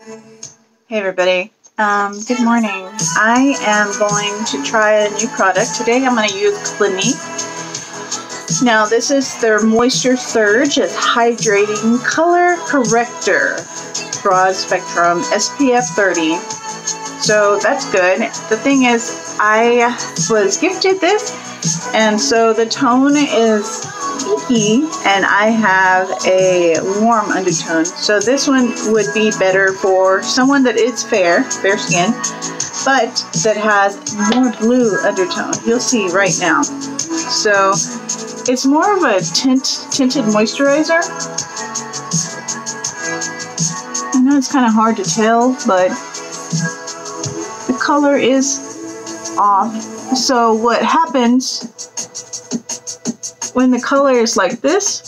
Hey everybody, good morning. I am going to try a new product. Today I'm going to use Clinque. Now this is their Moisture Surge. It's Hydrating Color Corrector. Broad Spectrum SPF 30. So that's good. The thing is, I was gifted this, and so the tone is pinky, and I have a warm undertone. So this one would be better for someone that is fair skin, but that has more blue undertone. You'll see right now. So it's more of a tinted moisturizer. I know it's kind of hard to tell, but the color is off. So what happens when the color is like this,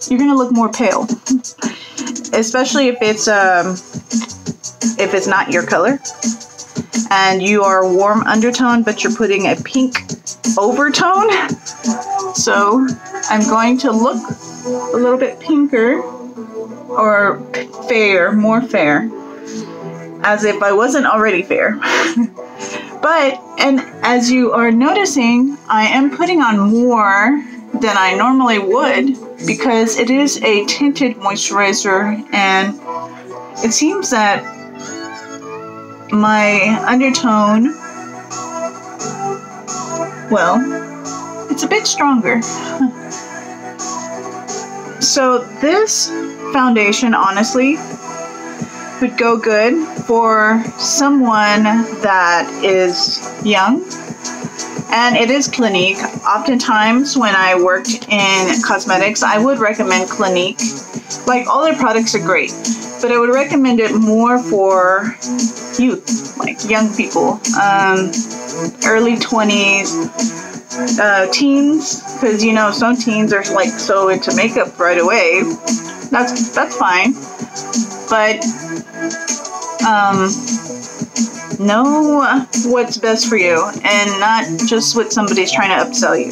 you're gonna look more pale, especially if it's not your color and you are warm undertone, but you're putting a pink overtone. So I'm going to look a little bit pinker or fair, more fair, as if I wasn't already fair. But, and as you are noticing, I am putting on more than I normally would because it is a tinted moisturizer, and it seems that my undertone, well, it's a bit stronger. So this foundation, honestly, would go good for someone that is young, and it is Clinique. Oftentimes when I worked in cosmetics, I would recommend Clinique. Like, all their products are great, but I would recommend it more for youth, like young people, early 20s, teens, because you know some teens are like so into makeup right away. That's fine, but know what's best for you and not just what somebody's trying to upsell you.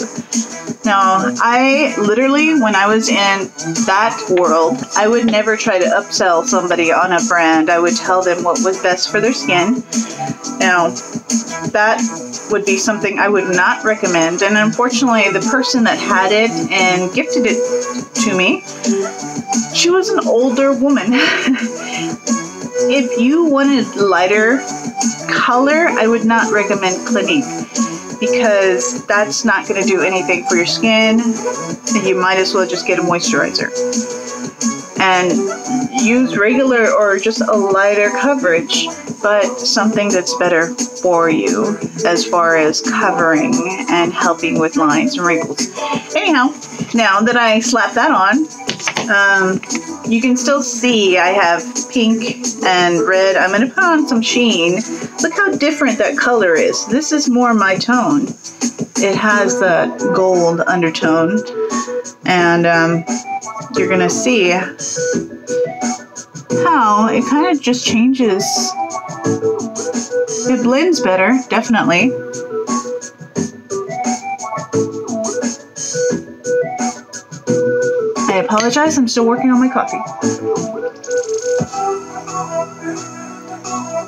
Now, I literally, when I was in that world, I would never try to upsell somebody on a brand. I would tell them what was best for their skin. Now, that would be something I would not recommend. And unfortunately, the person that had it and gifted it to me, she was an older woman. If you wanted lighter color, I would not recommend Clinique, because that's not going to do anything for your skin. You might as well just get a moisturizer and use regular or just a lighter coverage, but something that's better for you as far as covering and helping with lines and wrinkles. Anyhow, now that I slap that on, you can still see I have pink and red. I'm going to put on some sheen. Look how different that color is. This is more my tone. It has the gold undertone, and you're going to see how it kind of just changes. It blends better, definitely. I apologize, I'm still working on my coffee.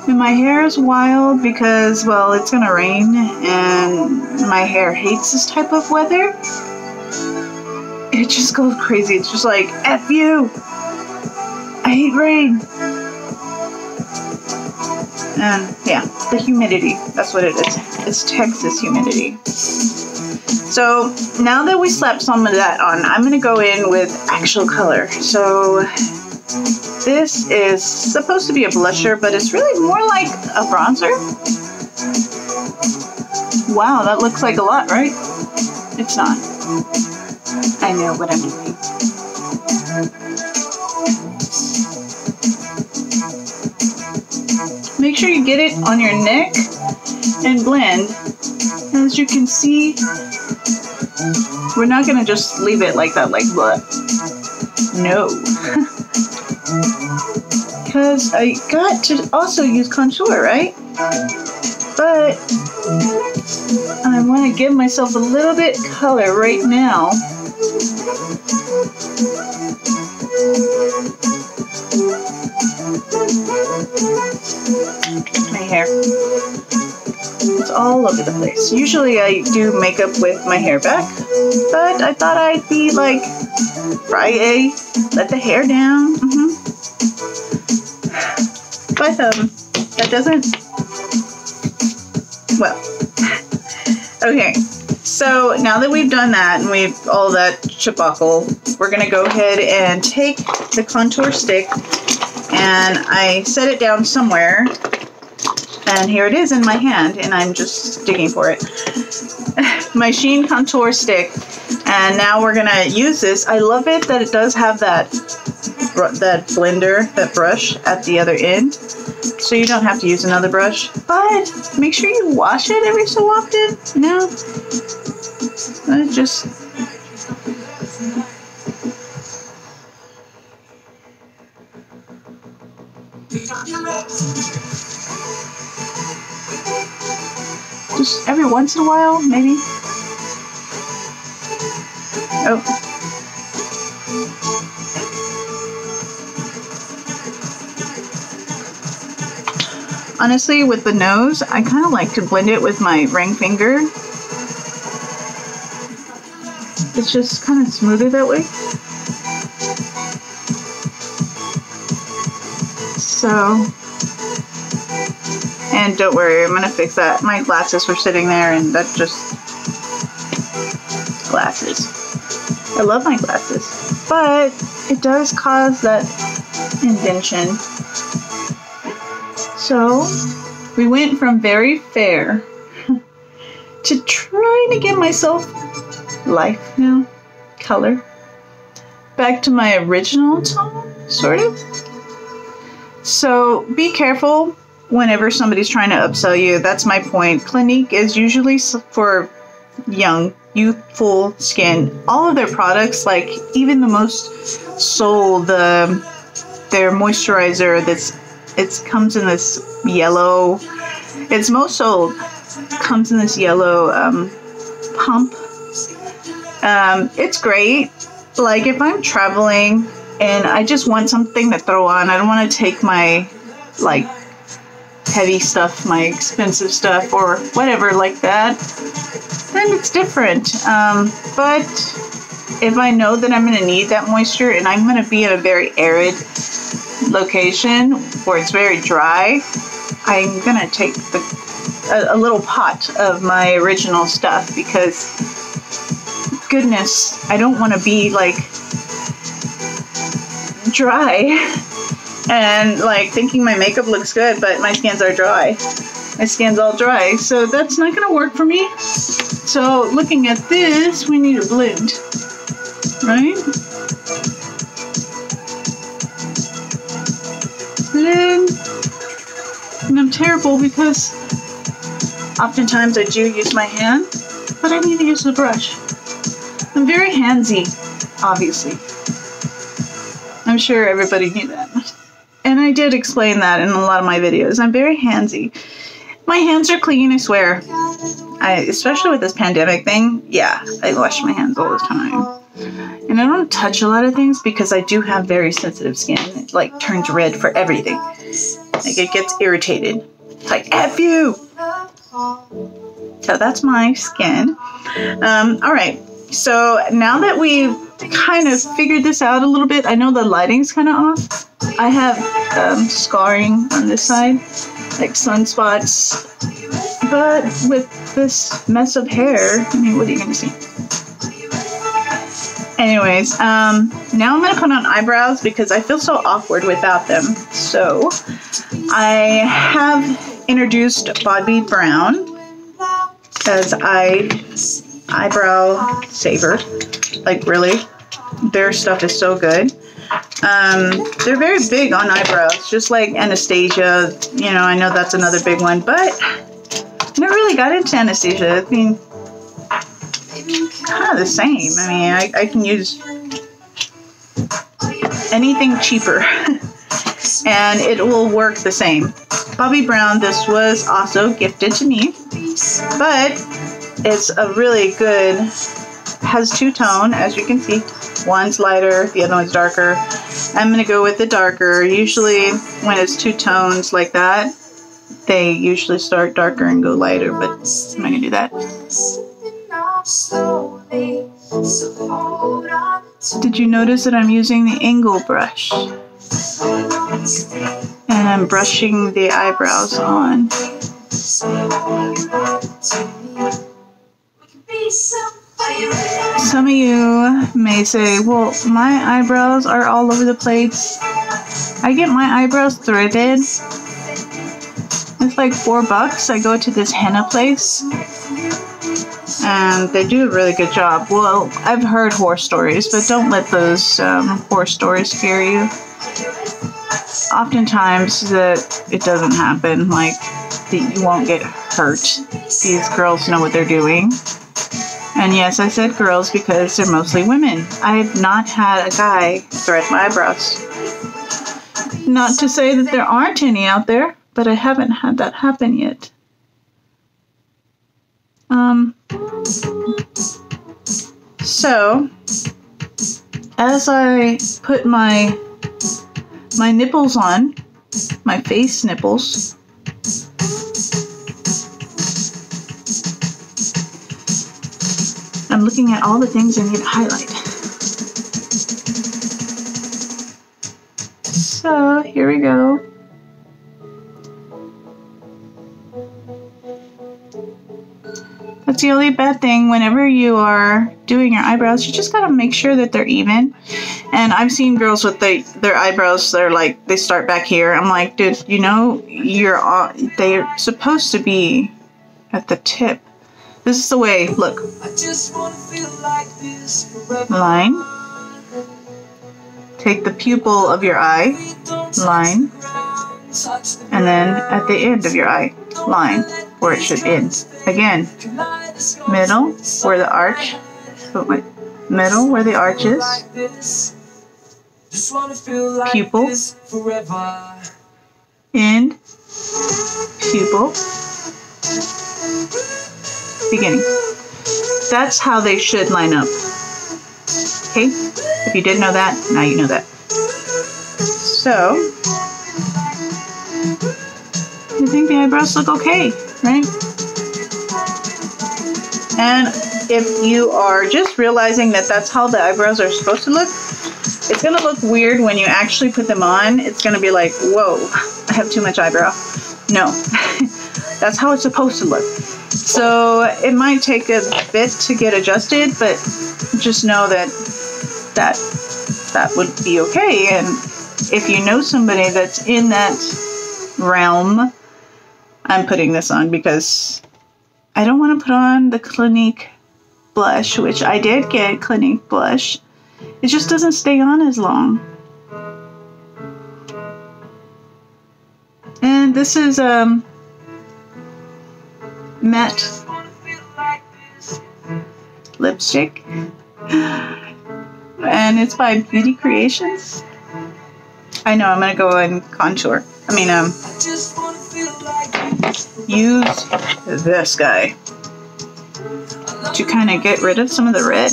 And my hair is wild because, well, it's gonna rain and my hair hates this type of weather. It just goes crazy. It's just like, F you! I hate rain! And yeah, the humidity, that's what it is. It's Texas humidity. So now that we slapped some of that on, I'm going to go in with actual color. So this is supposed to be a blusher, but it's really more like a bronzer. Wow, that looks like a lot, right? It's not. I know what I'm doing. Make sure you get it on your neck and blend. As you can see, we're not going to just leave it like that, like what? No. Because I got to also use contour, right? But I want to give myself a little bit color right now. My hair. It's all over the place. Usually I do makeup with my hair back, but I thought I'd be like Friday, let the hair down. But that doesn't, well, okay. So now that we've done that and we've all that shabackle, we're gonna go ahead and take the contour stick, and I set it down somewhere, and here it is in my hand, and I'm just digging for it. My Sheen contour stick, and now we're gonna use this. I love it that it does have that blender, that brush at the other end, so you don't have to use another brush, but make sure you wash it every so often. No, just every once in a while, maybe. Oh. Honestly, with the nose, I kind of like to blend it with my ring finger. It's just kind of smoother that way. So, and don't worry, I'm gonna fix that. My glasses were sitting there, and that just, glasses. I love my glasses, but it does cause that indentation. So we went from very fair to trying to give myself life now, color, back to my original tone, sort of. So be careful whenever somebody's trying to upsell you. That's my point. Clinique is usually for young, youthful skin. All of their products, like even the most sold, their moisturizer it comes in this yellow, it's most sold, comes in this yellow pump. It's great. Like if I'm traveling and I just want something to throw on, I don't want to take my like heavy stuff, my expensive stuff or whatever like that, then it's different. But if I know that I'm going to need that moisture and I'm going to be in a very arid location where it's very dry, I'm going to take a little pot of my original stuff, because goodness, I don't want to be like dry and like thinking my makeup looks good, but my skins are dry. My skin's all dry, so that's not going to work for me. So looking at this, we need a blend, right? Blend. And I'm terrible because oftentimes I do use my hand, but I need to use the brush. I'm very handsy, obviously. I'm sure everybody knew that. And I did explain that in a lot of my videos. I'm very handsy. My hands are clean, I swear. Especially with this pandemic thing, yeah, I wash my hands all the time. And I don't touch a lot of things because I do have very sensitive skin. It like turns red for everything. Like it gets irritated. It's like, F you! So that's my skin. Alright, so now that we've kind of figured this out a little bit, I know the lighting's kind of off. I have scarring on this side, like sunspots. But with this mess of hair, I mean, what are you going to see? Anyways, now I'm going to put on eyebrows because I feel so awkward without them. So I have introduced Bobbi Brown as eyebrow saver. Like really, their stuff is so good. They're very big on eyebrows, just like Anastasia. You know, I know that's another big one, but I never really got into Anastasia. I mean, kind of the same. I mean, I can use anything cheaper and it will work the same. Bobbi Brown, this was also gifted to me, but it's a really good, has two-tone, as you can see. One's lighter, the other one's darker. I'm going to go with the darker. Usually when it's two tones like that, they usually start darker and go lighter, but I'm not going to do that. Did you notice that I'm using the angle brush? And I'm brushing the eyebrows on. Some of you may say, well, my eyebrows are all over the place. I get my eyebrows threaded. It's like $4. I go to this henna place and they do a really good job. Well, I've heard horror stories, but don't let those horror stories scare you. Oftentimes that it doesn't happen, like that you won't get hurt. These girls know what they're doing. And yes, I said girls because they're mostly women. I've not had a guy thread my eyebrows. Not to say that there aren't any out there, but I haven't had that happen yet. So, as I put my nipples on, my face nipples, I'm looking at all the things I need to highlight. So, here we go. That's the only bad thing whenever you are doing your eyebrows. You just gotta make sure that they're even. And I've seen girls with their eyebrows, they're like, they start back here. I'm like, dude, you know, they're supposed to be at the tip. This is the way, look. Line. Take the pupil of your eye, line. And then at the end of your eye, line, where it should end. Again, middle, where the arch, middle, where the arch is. Pupil. End. Pupil. Beginning. That's how they should line up. Okay? If you didn't know that, now you know that. So, I think the eyebrows look okay, right? And if you are just realizing that that's how the eyebrows are supposed to look, it's going to look weird when you actually put them on. It's going to be like, whoa, I have too much eyebrow. No, that's how it's supposed to look. So it might take a bit to get adjusted, but just know that would be okay. And if you know somebody that's in that realm, I'm putting this on because I don't want to put on the Clinque blush, which I did get Clinque blush. It just doesn't stay on as long. And this is matte lipstick. And it's by Beauty Creations. I know, I'm going to go and contour. Use this guy to kind of get rid of some of the red.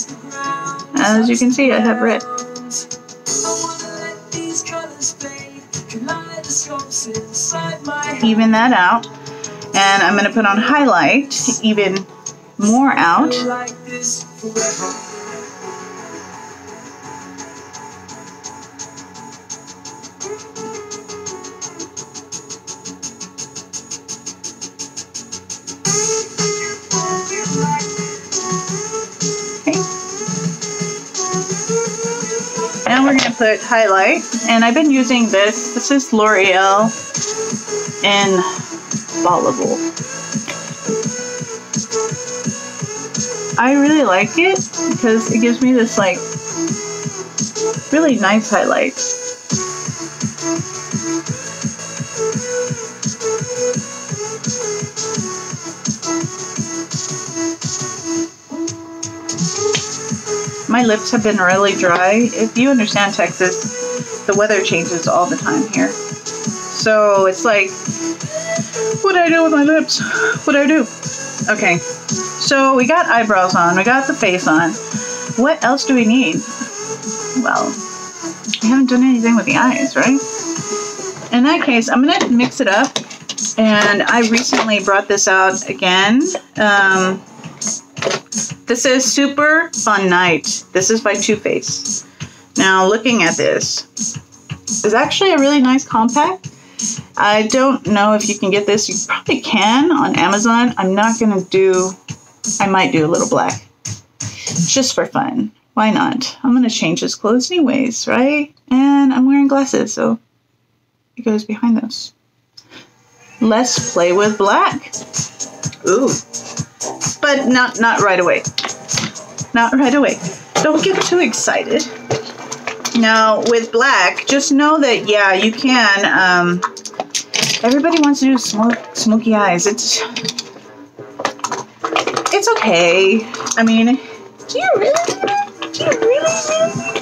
As you can see, I have red. Even that out. And I'm going to put on highlight to even more out. Now we're going to put highlight, and I've been using this. This is L'Oreal Infallible. I really like it because it gives me this like really nice highlight. My lips have been really dry. If you understand Texas, the weather changes all the time here. So it's like, what do I do with my lips? What do I do? Okay, so we got eyebrows on, we got the face on. What else do we need? Well, I haven't done anything with the eyes, right? In that case, I'm going to mix it up. And I recently brought this out again. This is Super Fun Night. This is by Too Faced. Now, looking at this, it's actually a really nice compact. I don't know if you can get this. You probably can on Amazon. I'm not going to do... I might do a little black. Just for fun. Why not? I'm going to change his clothes anyways, right? And I'm wearing glasses, so it goes behind those. Let's play with black. Ooh. But not right away. Not right away. Don't get too excited. Now, with black, just know that, yeah, you can, everybody wants to do smoky eyes. It's okay. I mean, do you really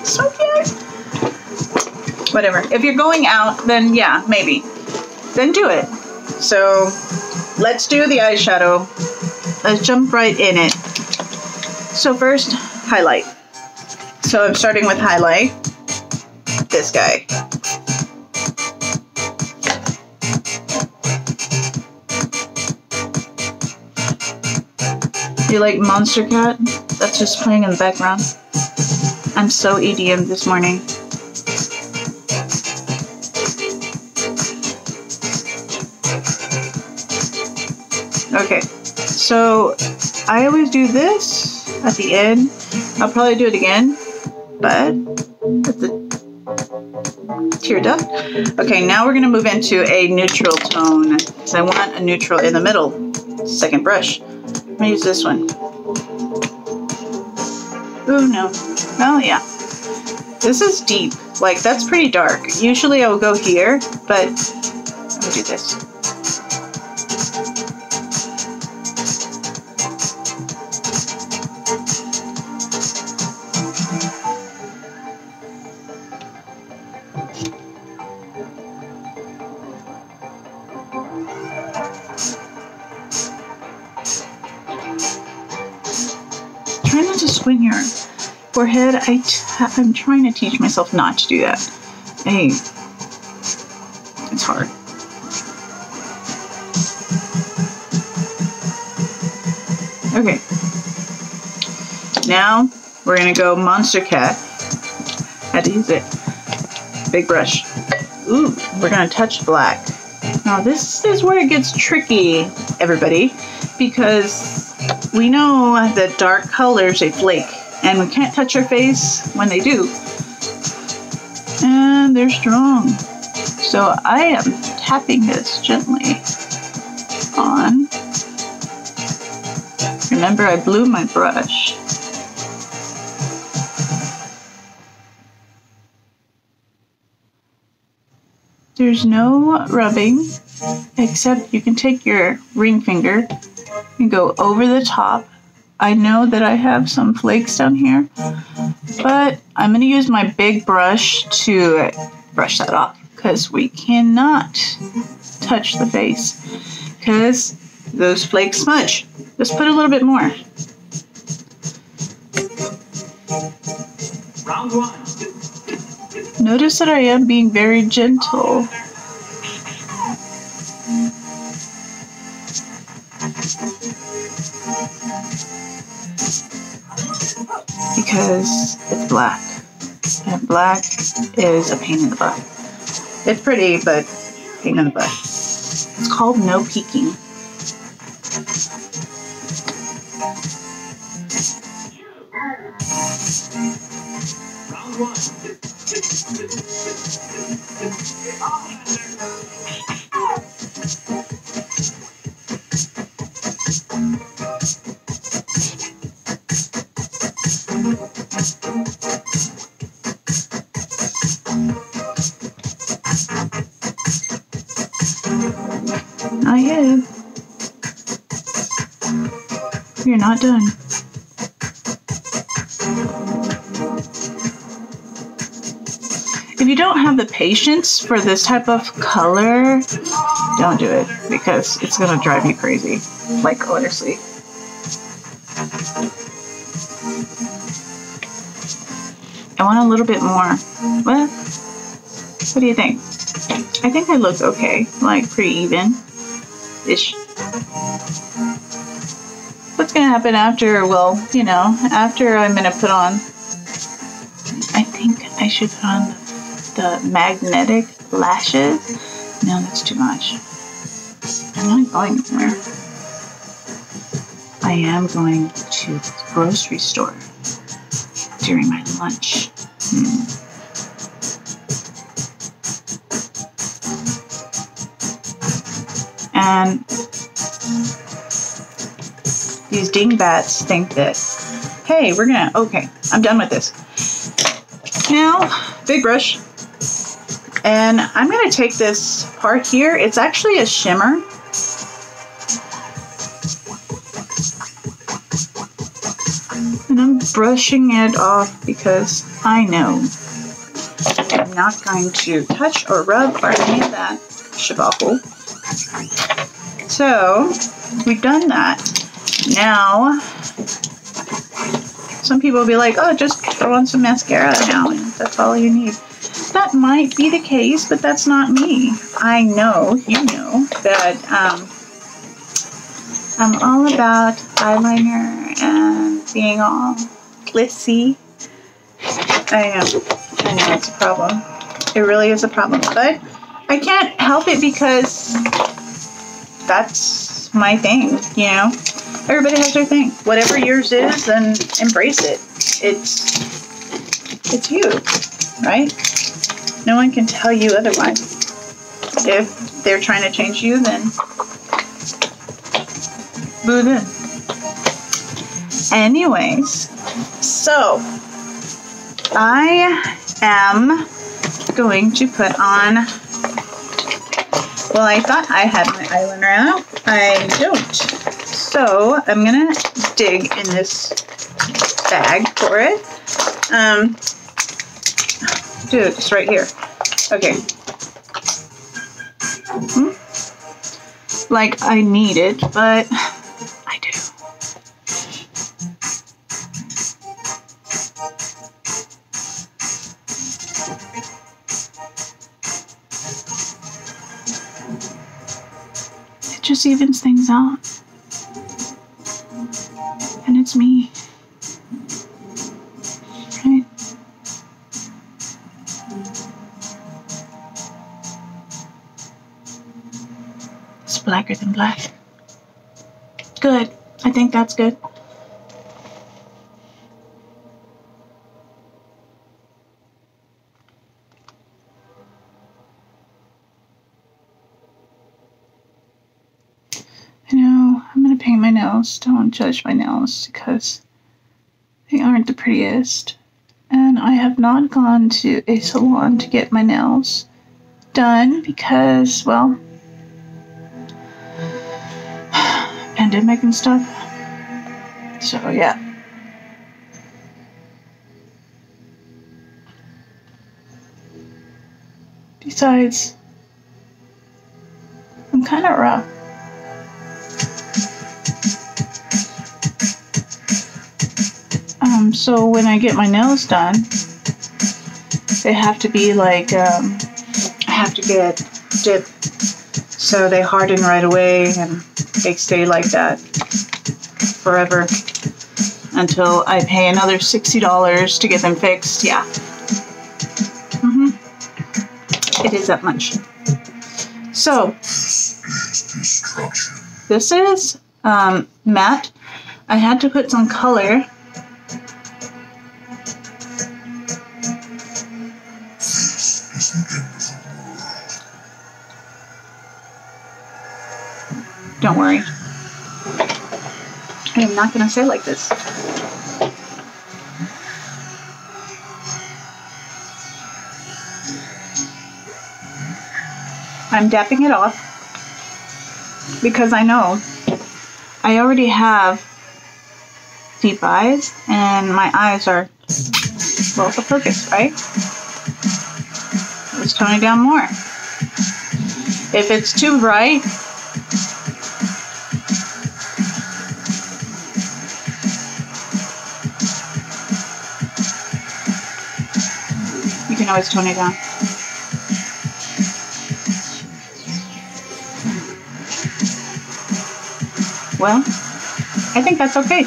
smoky eyes? Whatever. If you're going out, then yeah, maybe. Then do it. So, let's do the eyeshadow. Let's jump right in it. So first, highlight. So I'm starting with highlight. This guy. You like Monster Cat? That's just playing in the background. I'm so EDM this morning. Okay, so I always do this at the end. I'll probably do it again, but that's a tear duct. Okay, now we're gonna move into a neutral tone. So I want a neutral in the middle. Second brush. I'm gonna use this one. Ooh, no. Oh, yeah. This is deep. Like, that's pretty dark. Usually I will go here, but I'm gonna do this. Try not to squint your forehead. I'm trying to teach myself not to do that. Hey, it's hard. Okay. Now we're gonna go Monster Cat. Had to use it. Big brush. Ooh, we're gonna touch black. Now this is where it gets tricky, everybody, because we know that dark colors, they flake, and we can't touch our face when they do. And they're strong. So I am tapping this gently on. Remember, I blew my brush. There's no rubbing, except you can take your ring finger and go over the top. I know that I have some flakes down here, but I'm going to use my big brush to brush that off, because we cannot touch the face, because those flakes smudge. Just put a little bit more. Round one. Notice that I am being very gentle. Because it's black. And black is a pain in the butt. It's pretty, but pain in the butt. It's called no peeking. Round one. Not yet. You're not done. If you don't have the patience for this type of color, don't do it, because it's gonna drive you crazy. Like, honestly. I want a little bit more. What? What do you think? I think I look okay, like pretty even-ish. What's gonna happen after? Well, you know, after I'm gonna put on, I think I should put on the magnetic lashes. No, that's too much. I'm not going anywhere. I am going to the grocery store during my lunch. And these dingbats think that, hey, we're gonna, okay, I'm done with this. Now, big brush. And I'm gonna take this part here. It's actually a shimmer. And I'm brushing it off because I know I'm not going to touch or rub or any of that shabacle. So, we've done that. Now, some people will be like, oh, just throw on some mascara now and that's all you need. That might be the case, but that's not me. I know, you know, that I'm all about eyeliner and being all glitzy. I know it's a problem. It really is a problem, but I can't help it because that's my thing, you know. Everybody has their thing. Whatever yours is, then embrace it. It's you, right? No one can tell you otherwise. If they're trying to change you, then boo them. Anyways, so I am going to put on, well, I thought I had my eyeliner out. I don't. So I'm going to dig in this bag for it. Dude, it's right here. Okay. Like I need it, but I do. It just evens things out. And it's me. Right? It's blacker than black. Good. I think that's good. I know, I'm gonna paint my nails. Don't judge my nails because they aren't the prettiest. And I have not gone to a salon to get my nails done because, well, pandemic and stuff. So, yeah. Besides, I'm kind of rough. So when I get my nails done, they have to be like, I have to get dipped so they harden right away and they stay like that forever until I pay another $60 to get them fixed. Yeah. It is that much. So this is matte. I had to put some color. Don't worry. I am not going to say like this. I'm dapping it off because I know I already have deep eyes and my eyes are well the focus, right? Let's tone it down more. If it's too bright, can always tone it down. Well, I think that's okay.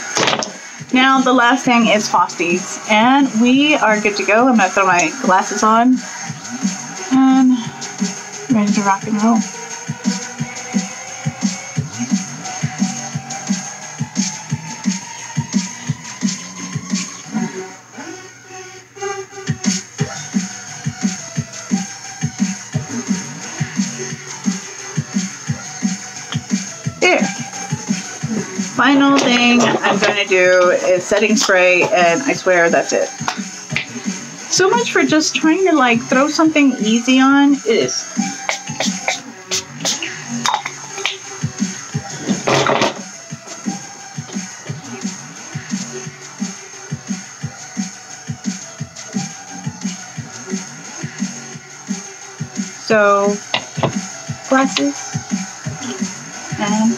Now the last thing is Frosties, and we are good to go. I'm gonna throw my glasses on and ready to rock and roll. There. Final thing I'm going to do is setting spray, and I swear that's it. So much for just trying to like throw something easy on. It is. So, glasses, and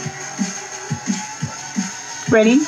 ready.